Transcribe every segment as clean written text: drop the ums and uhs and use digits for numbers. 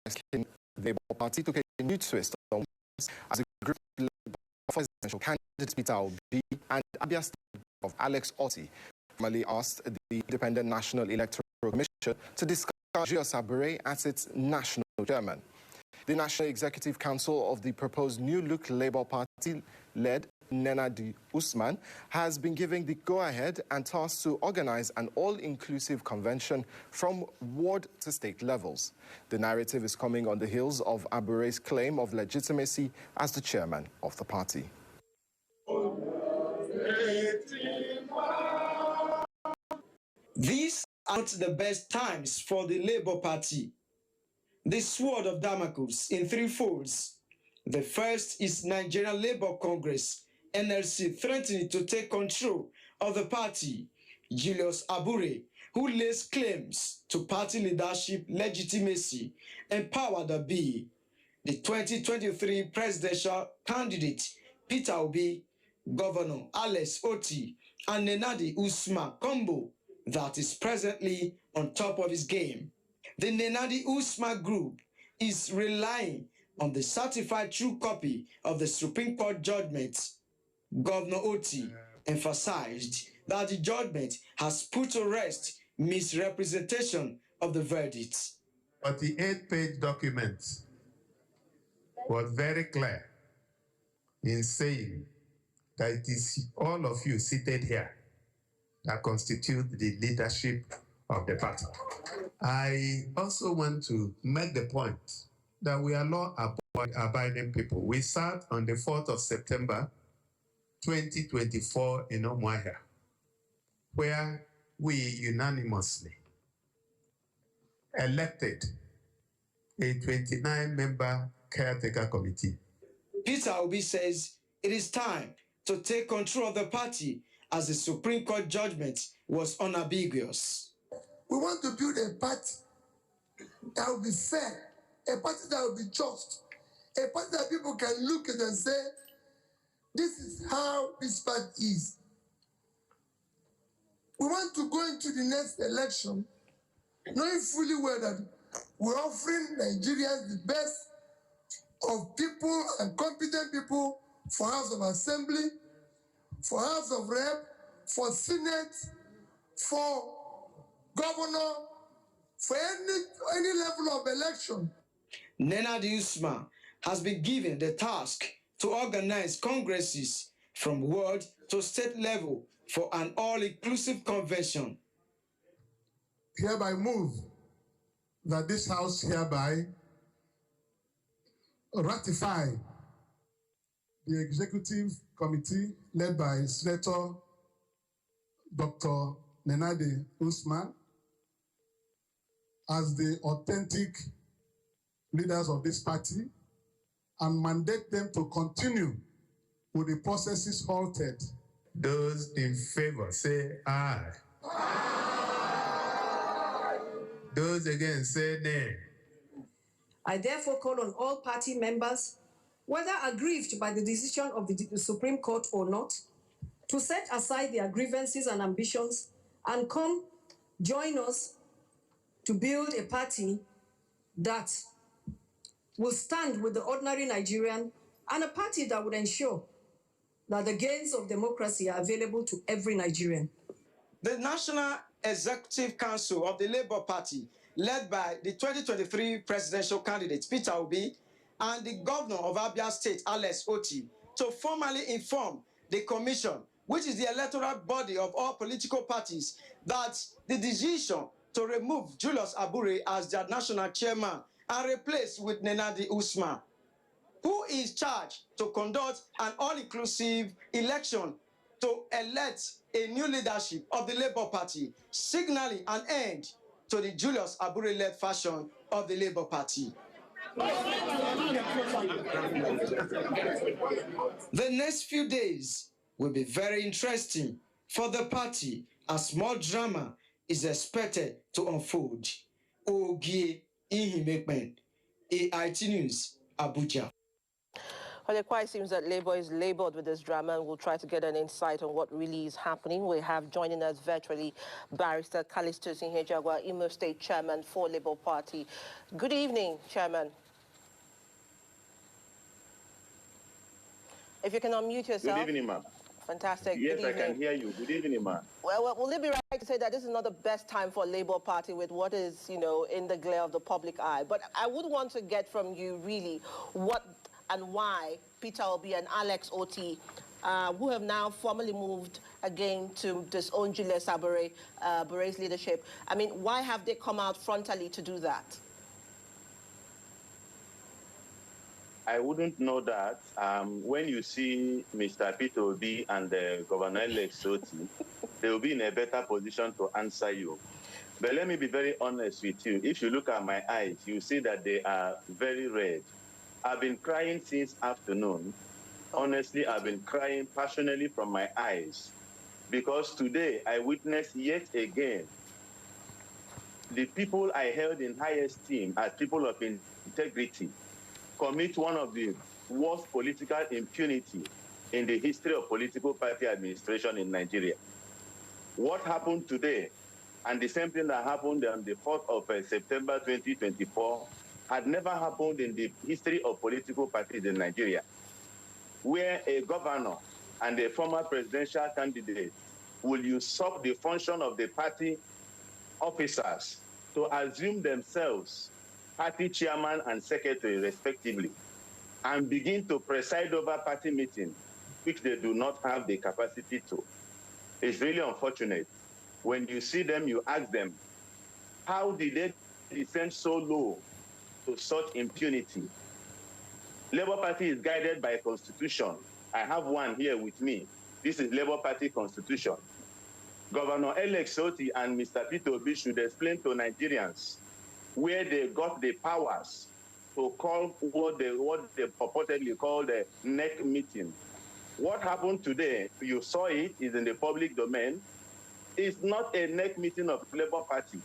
the Labour Party took a new twist on as a group led by presidential candidate Peter Obi and Abia State of Alex Otti formally asked the Independent National Electoral Commission to discuss Julius Abure as its national chairman. The National Executive Council of the proposed New Look Labour Party, led Nenadi Usman, has been given the go-ahead and tasked to organize an all-inclusive convention from ward to state levels. The narrative is coming on the heels of Abure's claim of legitimacy as the chairman of the party. These aren't the best times for the Labour Party. The sword of Damocles in three folds. The first is Nigerian Labour Congress, NLC, threatening to take control of the party. Julius Abure, who lays claims to party leadership legitimacy and power that be. The 2023 presidential candidate, Peter Obi, Governor Alex Otti, and Nenadi Usman combo that is presently on top of his game. The Nenadi Usman group is relying on the certified true copy of the Supreme Court judgment. Governor Otti emphasized that the judgment has put to rest misrepresentation of the verdict. But the 8-page document was very clear in saying that it is all of you seated here that constitute the leadership of the party. I also want to make the point that we are law-abiding people. We sat on the 4th of September 2024 in Umuahia, where we unanimously elected a 29-member caretaker committee. Peter Obi says it is time to take control of the party as the Supreme Court judgment was unambiguous. We want to build a party that will be fair, a party that will be just, a party that people can look at and say, this is how this party is. We want to go into the next election knowing fully well that we're offering Nigerians the best of people and competent people for House of Assembly, for House of Rep, for Senate, for governor, for any level of election. Nenadi Usman has been given the task to organize congresses from ward to state level for an all-inclusive convention. Hereby move that this House hereby ratify the Executive Committee led by Senator Dr. Nenadi Usman as the authentic leaders of this party and mandate them to continue with the processes halted. Those in favor say aye. Aye. Those against say nay. I therefore call on all party members, whether aggrieved by the decision of the Supreme Court or not, to set aside their grievances and ambitions and come join us to build a party that will stand with the ordinary Nigerian and a party that would ensure that the gains of democracy are available to every Nigerian. The National Executive Council of the Labour Party, led by the 2023 presidential candidate Peter Obi and the governor of Abia State, Alex Otti, to formally inform the commission, which is the electoral body of all political parties, that the decision to remove Julius Abure as their national chairman and replace with Nenadi Usman, who is charged to conduct an all-inclusive election to elect a new leadership of the Labour Party, signaling an end to the Julius Abure-led fashion of the Labour Party. The next few days will be very interesting for the party as more drama is expected to unfold. Ogie Ihimekpen, AIT News, Abuja. Well, it quite seems that Labour is laboured with this drama, and we'll try to get an insight on what really is happening. We have joining us virtually Barrister Callistus Nhejagwa, Imo State Chairman for Labour Party. Good evening, Chairman. If you can unmute yourself. Good evening, ma'am. Fantastic. Yes, Good evening. I can hear you. Good evening, ma'am. Well, will it be right to say that this is not the best time for Labour Party with what is, in the glare of the public eye? But I would want to get from you really what and why Peter Obi and Alex Otti, who have now formally moved again to disown Julius Abore's leadership, I mean, why have they come out frontally to do that? I wouldn't know that. When you see Mr. Peter Obi and Governor Alex Otti, they will be in a better position to answer you. But let me be very honest with you. If you look at my eyes, you see that they are very red. I've been crying since afternoon. Honestly, I've been crying passionately from my eyes because today I witnessed yet again the people I held in high esteem as people of integrity commit one of the worst political impunity in the history of political party administration in Nigeria. What happened today, and the same thing that happened on the 4th of September 2024, had never happened in the history of political parties in Nigeria, where a governor and a former presidential candidate will usurp the function of the party officers to assume themselves party chairman and secretary respectively, and begin to preside over party meetings, which they do not have the capacity to. It's really unfortunate. When you see them, you ask them, how did they descend so low to such impunity? Labour Party is guided by a constitution. I have one here with me. This is Labour Party constitution. Governor Alex Otti and Mr. Peter Obi should explain to Nigerians where they got the powers to call what they purportedly call the NEC meeting. What happened today, you saw it, is in the public domain. It's not a NEC meeting of Labour Party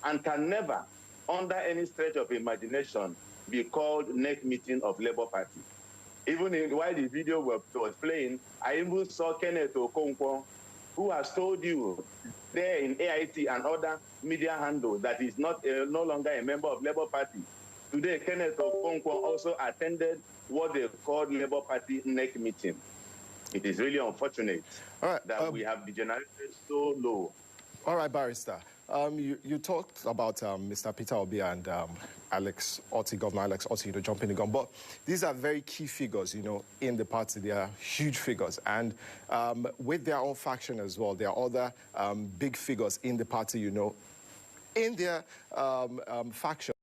and can never, under any stretch of imagination, be called NEC meeting of Labour Party. Even while the video was playing, I even saw Kenneth Okonkwo, who has told you there in AIT and other media handles that he's no longer a member of Labour Party. Today, Kenneth Okonkwo also attended what they called Labour Party NEC meeting. It is really unfortunate that we have degenerated so low. All right, Barrister. You talked about Mr. Peter Obi and Alex Otti, Governor Alex Otti, jumping the gun. But these are very key figures, in the party. They are huge figures. And with their own faction as well, there are other big figures in the party, in their faction.